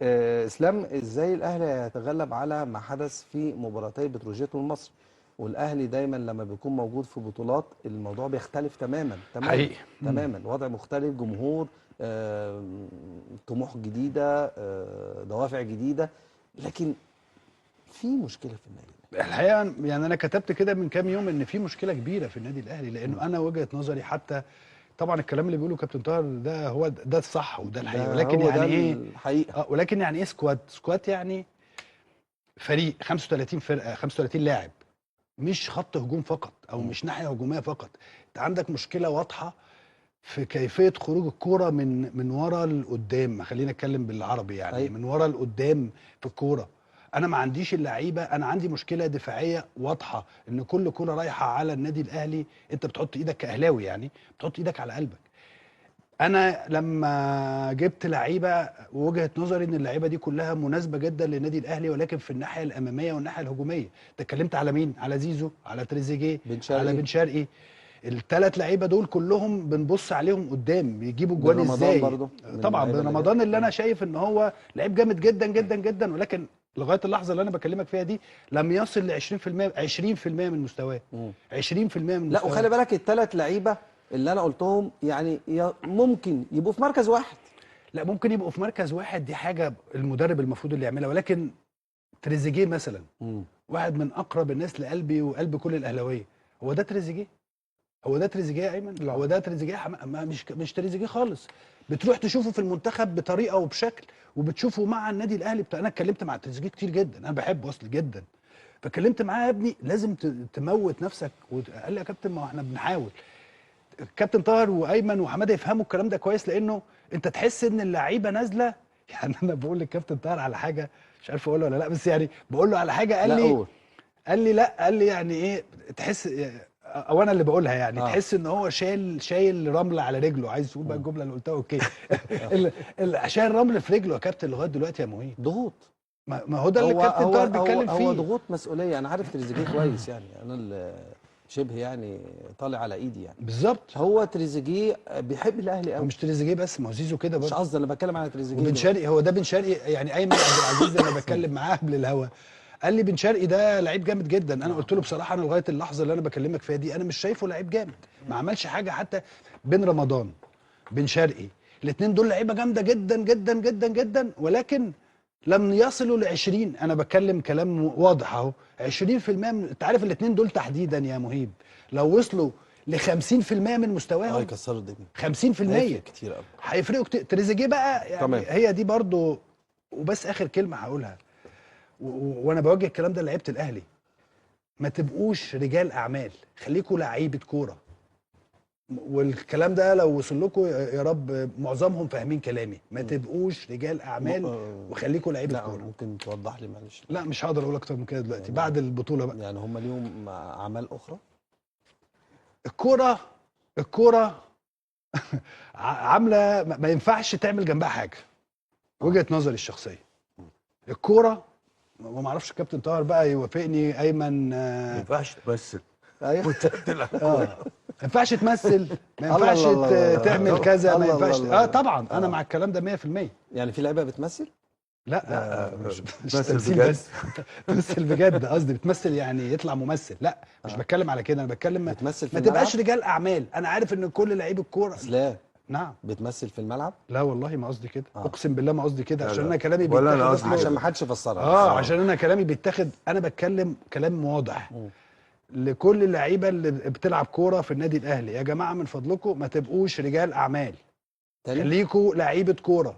اسلام، ازاي الاهلي هيتغلب على ما حدث في مباراتي بتروجيت والمصري؟ والاهلي دايما لما بيكون موجود في بطولات الموضوع بيختلف تماما تماما حقيقي. تماما، وضع مختلف، جمهور، طموح جديده، دوافع جديده، لكن في مشكله في النادي. الحقيقه يعني انا كتبت كده من كام يوم ان في مشكله كبيره في النادي الاهلي، لانه انا وجهه نظري حتى طبعا الكلام اللي بيقوله كابتن طاهر ده هو ده الصح وده الحقيقه، ده ولكن هو ده يعني ايه؟ الحقيقه. ولكن يعني ايه سكواد يعني فريق 35 فرقه 35 لاعب، مش خط هجوم فقط او مم. مش ناحيه هجوميه فقط. انت عندك مشكله واضحه في كيفيه خروج الكوره من ورا لقدام، خلينا نتكلم بالعربي، يعني ايوه. من ورا لقدام في الكوره. انا ما عنديش اللعيبه، انا عندي مشكله دفاعيه واضحه ان كل كوره رايحه على النادي الاهلي انت بتحط ايدك كاهلاوي، يعني بتحط ايدك على قلبك. انا لما جبت لعيبه ووجهه نظري ان اللعيبه دي كلها مناسبه جدا للنادي الاهلي، ولكن في الناحيه الاماميه والناحيه الهجوميه. انت اتكلمت على مين؟ على زيزو، على تريزيجيه، بن على شرقي. بن شرقي. الثلاث لعيبه دول كلهم بنبص عليهم قدام بيجيبوا بن جوان رمضان ازاي. برضو من طبعا اللعيبه بن اللي جت. رمضان اللي انا شايف ان هو لعيب جامد جدا جدا جدا، ولكن لغايه اللحظه اللي انا بكلمك فيها دي لم يصل ل 20% 20% من مستواه. مم. 20% من لا، مستواه. وخلي بالك الثلاث لعيبه اللي انا قلتهم يعني ممكن يبقوا في مركز واحد. لا، ممكن يبقوا في مركز واحد، دي حاجه المدرب المفروض اللي يعملها، ولكن تريزيجيه مثلا مم. واحد من اقرب الناس لقلبي وقلب كل الاهلاويه. هو ده تريزيجيه؟ هو ده تريزيجيه يا ايمن؟ لا. هو ده تريزيجيه؟ مش تريزيجيه خالص. بتروح تشوفه في المنتخب بطريقه وبشكل، وبتشوفه مع النادي الاهلي انا اتكلمت مع تريزيجيه كتير جدا، انا بحبه اصلا جدا. فكلمت معاه يا ابني لازم تموت نفسك، قال لي يا كابتن ما احنا بنحاول. كابتن طاهر وايمن وحماده يفهموا الكلام ده كويس، لانه انت تحس ان اللعيبه نازله. يعني انا بقول للكابتن طاهر على حاجه مش عارف اقولها ولا لا، بس يعني بقول له على حاجه قال لا، لي، قول. لا، قال لي يعني ايه تحس، او انا اللي بقولها يعني اه. تحس ان هو شايل رمل على رجله. عايز تقول بقى مم. الجمله اللي قلتها؟ اوكي. شايل رمل في رجله يا كابتن لغايه دلوقتي يا مهيب. ضغوط. ما هو ده اللي هو الكابتن هو طاهر هو بيتكلم هو فيه. ضغوط مسؤوليه، انا عارف تريزيجيه كويس، يعني انا اللي شبه يعني طالع على ايدي يعني. بالظبط. هو تريزيجيه بيحب الاهلي هو قوي. مش تريزيجيه بس، ما هو زيزو كده مش برضه. قصدي، انا بتكلم على تريزيجيه وبن دلوقتي. شرقي، هو ده بن شرقي. يعني ايمن عبد العزيز لما بتكلم معاه قبل الهوا قال لي بن شرقي ده لعيب جامد جدا. انا قلت له بصراحه انا لغايه اللحظه اللي انا بكلمك فيها دي انا مش شايفه لعيب جامد، ما عملش حاجه حتى. بن رمضان، بن شرقي، الاثنين دول لعيبه جامده جدا جدا جدا جدا، ولكن لم يصلوا ل 20. انا بتكلم كلام واضح اهو. 20% انت عارف الاثنين دول تحديدا يا مهيب لو وصلوا ل 50% من اه، مستواهم، يكسروا الدنيا. 50% هيفرق كتير قوي. هيفرقوا كتير. تريزيجيه بقى يعني تمام. هي دي برضو. وبس اخر كلمه هقولها، وانا بوجه الكلام ده لعيبه الاهلي: ما تبقوش رجال اعمال، خليكوا لعيبه كوره. والكلام ده لو وصل لكم يا رب معظمهم فاهمين كلامي. ما تبقوش رجال اعمال وخليكوا لعيبه لا، كوره. ممكن توضح لي معلش؟ لا مش هقدر اقول اكتر من كده دلوقتي يعني بعد البطوله بقى. يعني هم ليهم اعمال اخرى. الكوره، الكوره عامله ما ينفعش تعمل جنبها حاجه. اه. وجهه نظري الشخصيه. الكوره، وما اعرفش الكابتن طاهر بقى يوافقني، ايمن ما ينفعش تمثل ايوه. وانت بتلعب كوره. ما ينفعش تمثل، ما الله ينفعش الله الله الله تعمل الله. كذا، ما الله الله ينفعش. الله. طبعا انا اه. مع الكلام ده 100%. يعني في لعيبه بتمثل. لا مش بتمثل تمثيل بجد. بس. بتمثل بجد، قصدي بتمثل يعني يطلع ممثل. لا مش اه. بتكلم على كده، انا بتكلم بتمثل في ما الملعب. تبقاش رجال اعمال. انا عارف ان كل لعيب الكوره. لا، نعم. بتمثل في الملعب. لا والله ما قصدي كده، اه. اقسم بالله ما قصدي كده، لا عشان لا، انا كلامي ولا انا بيتاخد قصدي عشان اصلا. ما كده. حدش يفسرها بس. عشان انا كلامي بيتاخد، انا بتكلم كلام واضح مم. لكل اللعيبه اللي بتلعب كوره في النادي الاهلي. يا جماعه من فضلكم ما تبقوش رجال اعمال، تاني. خليكوا لعيبه كوره.